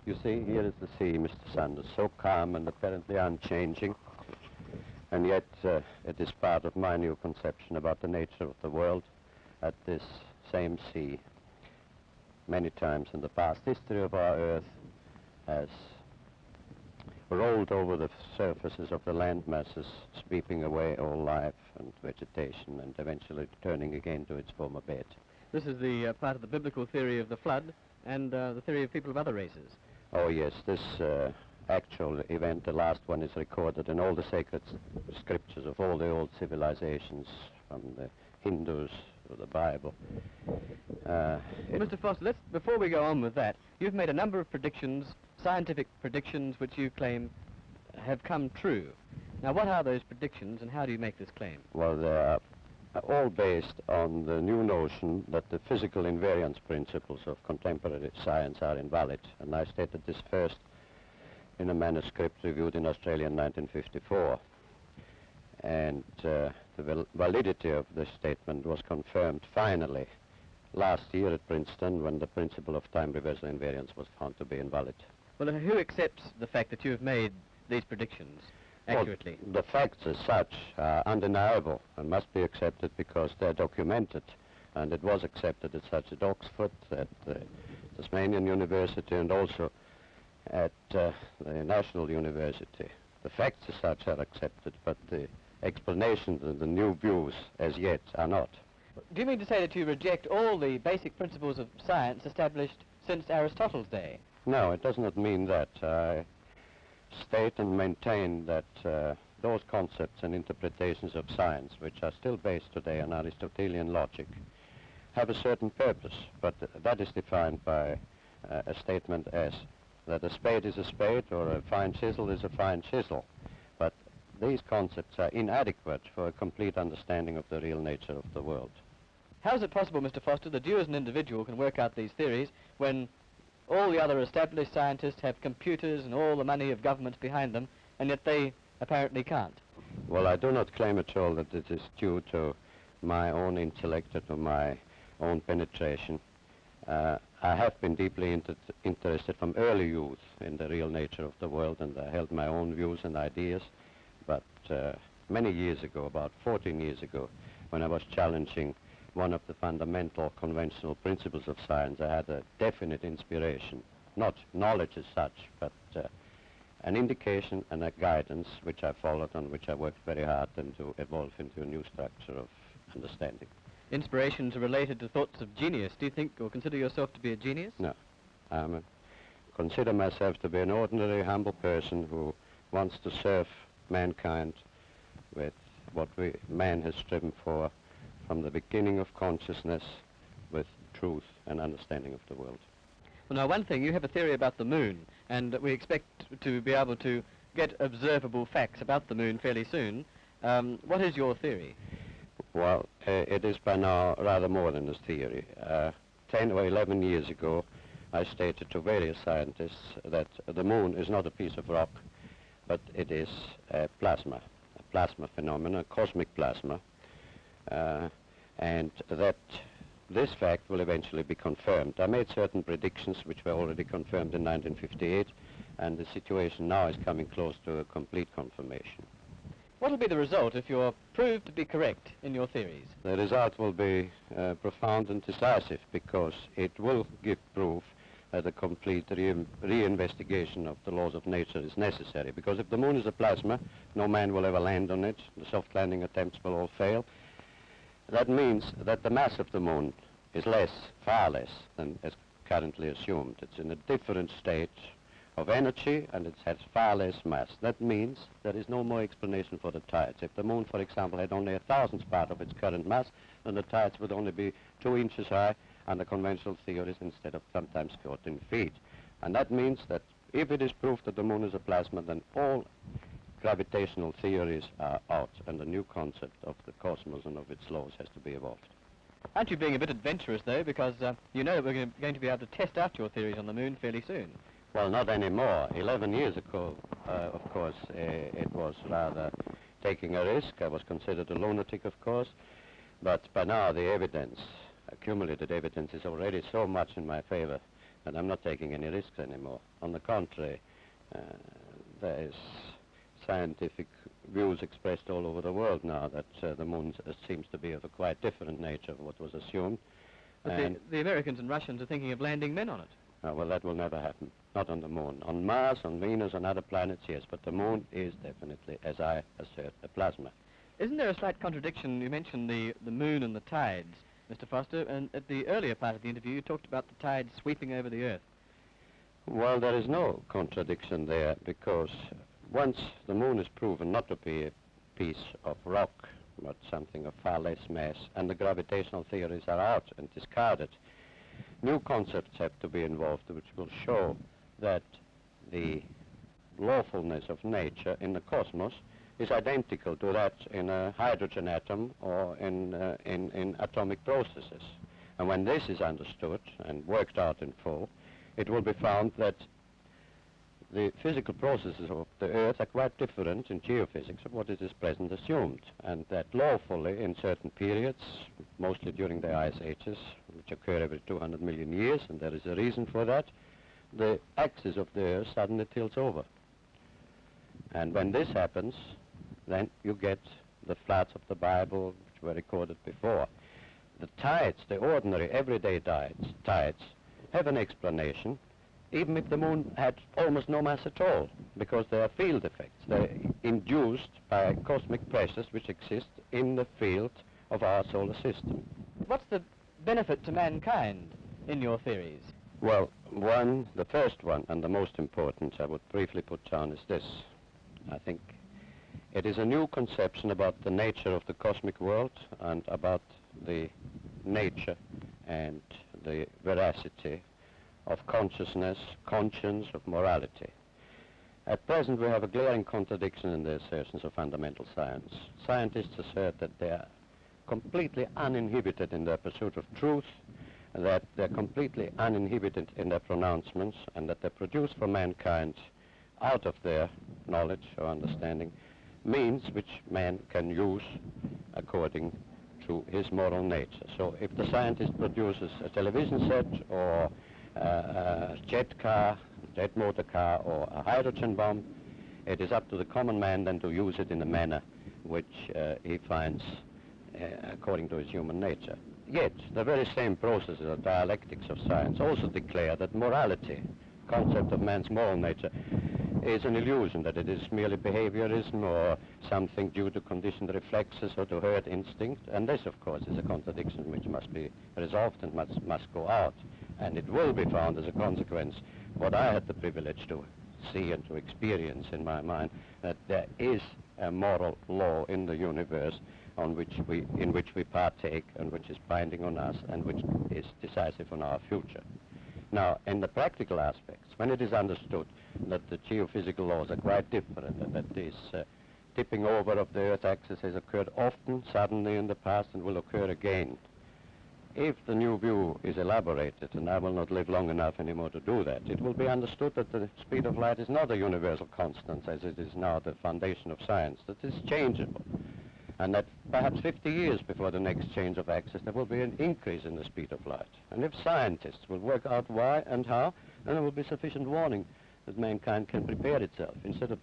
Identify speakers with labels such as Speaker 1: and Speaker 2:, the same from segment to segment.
Speaker 1: You see, here is the sea, Mr. Sanders, so calm and apparently unchanging, and yet it is part of my new conception about the nature of the world. At this same sea, many times in the past history of our Earth has rolled over the surfaces of the land masses, sweeping away all life and vegetation, and eventually returning again to its former bed.
Speaker 2: This is the part of the biblical theory of the flood and the theory of people of other races.
Speaker 1: Oh yes, this actual event, the last one, is recorded in all the sacred scriptures of all the old civilizations, from the Hindus to the Bible.
Speaker 2: Mr. Foster, before we go on with that, you've made a number of predictions, scientific predictions, which you claim have come true. Now, what are those predictions, and how do you make this claim?
Speaker 1: Well, they are all based on the new notion that the physical invariance principles of contemporary science are invalid. And I stated this first in a manuscript reviewed in Australia in 1954. And the validity of this statement was confirmed finally last year at Princeton, when the principle of time reversal invariance was found to be invalid.
Speaker 2: Well, who accepts the fact that you have made these predictions accurately?
Speaker 1: Well, the facts as such are undeniable and must be accepted because they're documented. And it was accepted as such at Oxford, at the Tasmanian University, and also at the National University. The facts as such are accepted, but the explanations and the new views as yet are not.
Speaker 2: Do you mean to say that you reject all the basic principles of science established since Aristotle's day?
Speaker 1: No, it does not mean that. I state and maintain that those concepts and interpretations of science, which are still based today on Aristotelian logic, have a certain purpose, but that is defined by a statement as that a spade is a spade or a fine chisel is a fine chisel. But these concepts are inadequate for a complete understanding of the real nature of the world.
Speaker 2: How is it possible, Mr. Foster, that you as an individual can work out these theories when all the other established scientists have computers and all the money of governments behind them, and yet they apparently can't?
Speaker 1: Well, I do not claim at all that it is due to my own intellect or to my own penetration. I have been deeply interested from early youth in the real nature of the world, and I held my own views and ideas. But many years ago, about 14 years ago, when I was challenging one of the fundamental conventional principles of science, I had a definite inspiration, not knowledge as such, but an indication and a guidance which I followed and which I worked very hard and to evolve into a new structure of understanding.
Speaker 2: Inspirations are related to thoughts of genius. Do you think or consider yourself to be a genius?
Speaker 1: No. I consider myself to be an ordinary, humble person who wants to serve mankind with what man has striven for from the beginning of consciousness, with truth and understanding of the world.
Speaker 2: Well, now, one thing, you have a theory about the moon, and we expect to be able to get observable facts about the moon fairly soon. What is your theory?
Speaker 1: Well, it is by now rather more than a theory. 10 or 11 years ago, I stated to various scientists that the moon is not a piece of rock, but it is a plasma phenomenon, cosmic plasma, and that this fact will eventually be confirmed. I made certain predictions which were already confirmed in 1958, and the situation now is coming close to a complete confirmation.
Speaker 2: What will be the result if you're proved to be correct in your theories?
Speaker 1: The result will be profound and decisive, because it will give proof that a complete reinvestigation of the laws of nature is necessary. Because if the moon is a plasma, no man will ever land on it. The soft landing attempts will all fail. That means that the mass of the moon is less, far less, than is currently assumed. It's in a different state of energy, and it has far less mass. That means there is no more explanation for the tides. If the moon, for example, had only 1,000th part of its current mass, then the tides would only be 2 inches high under conventional theories instead of sometimes 14 feet. And that means that if it is proved that the moon is a plasma, then all gravitational theories are out, and a new concept of the cosmos and of its laws has to be evolved.
Speaker 2: Aren't you being a bit adventurous, though, because you know that we're going to be able to test out your theories on the moon fairly soon?
Speaker 1: Well, not anymore. 11 years ago, of course, it was rather taking a risk. I was considered a lunatic, of course, but by now the evidence, accumulated evidence, is already so much in my favor and I'm not taking any risks anymore. On the contrary, there is scientific views expressed all over the world now that the moon seems to be of a quite different nature of what was assumed.
Speaker 2: But the Americans and Russians are thinking of landing men on it.
Speaker 1: Well, that will never happen. Not on the moon. On Mars, on Venus, on other planets, yes, but the moon is definitely, as I assert, a plasma.
Speaker 2: Isn't there a slight contradiction? You mentioned the moon and the tides, Mr. Foster, and at the earlier part of the interview you talked about the tides sweeping over the Earth.
Speaker 1: Well, there is no contradiction there, because once the moon is proven not to be a piece of rock, but something of far less mass, and the gravitational theories are out and discarded, new concepts have to be involved which will show that the lawfulness of nature in the cosmos is identical to that in a hydrogen atom or in atomic processes. And when this is understood and worked out in full, it will be found that the physical processes of the Earth are quite different in geophysics of what is present assumed, and that lawfully in certain periods, mostly during the ice ages, which occur every 200 million years, and there is a reason for that, the axis of the Earth suddenly tilts over. And when this happens, then you get the floods of the Bible, which were recorded before. The tides, the ordinary everyday tides, have an explanation, even if the moon had almost no mass at all, because they are field effects. They're induced by cosmic pressures which exist in the field of our solar system.
Speaker 2: What's the benefit to mankind in your theories?
Speaker 1: Well, the first one, and the most important I would briefly put down, is this. I think it is a new conception about the nature of the cosmic world and about the nature and the veracity of consciousness, conscience, of morality. At present, we have a glaring contradiction in the assertions of fundamental science. Scientists assert that they are completely uninhibited in their pursuit of truth, that they're completely uninhibited in their pronouncements, and that they produce for mankind, out of their knowledge or understanding, means which man can use according to his moral nature. So if the scientist produces a television set or a jet motor car, or a hydrogen bomb, it is up to the common man then to use it in a manner which he finds according to his human nature. Yet, the very same processes of dialectics of science also declare that morality, concept of man's moral nature, is an illusion, that it is merely behaviorism or something due to conditioned reflexes or to herd instinct, and this, of course, is a contradiction which must be resolved and must go out. And it will be found as a consequence, what I had the privilege to see and to experience in my mind, that there is a moral law in the universe in which we partake and which is binding on us and which is decisive on our future. Now, in the practical aspects, when it is understood that the geophysical laws are quite different and that this tipping over of the Earth axis has occurred often, suddenly in the past, and will occur again, if the new view is elaborated, and I will not live long enough anymore to do that, it will be understood that the speed of light is not a universal constant, as it is now the foundation of science, that it is changeable, and that perhaps 50 years before the next change of axis, there will be an increase in the speed of light. And if scientists will work out why and how, then there will be sufficient warning that mankind can prepare itself. Instead of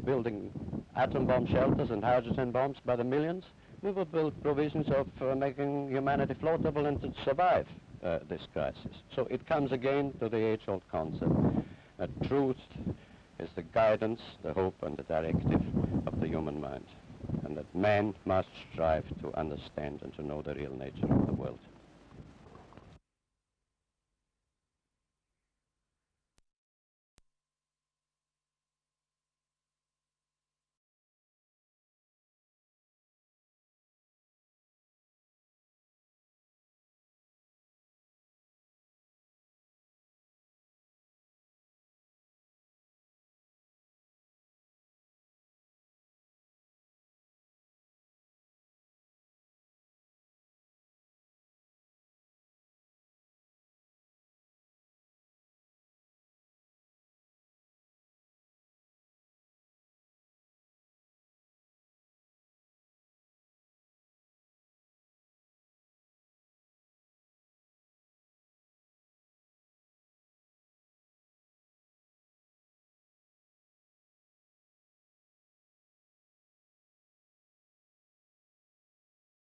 Speaker 1: building atom bomb shelters and hydrogen bombs by the millions, we will build provisions of making humanity floatable and to survive this crisis. So it comes again to the age-old concept that truth is the guidance, the hope, and the directive of the human mind, and that man must strive to understand and to know the real nature of the world.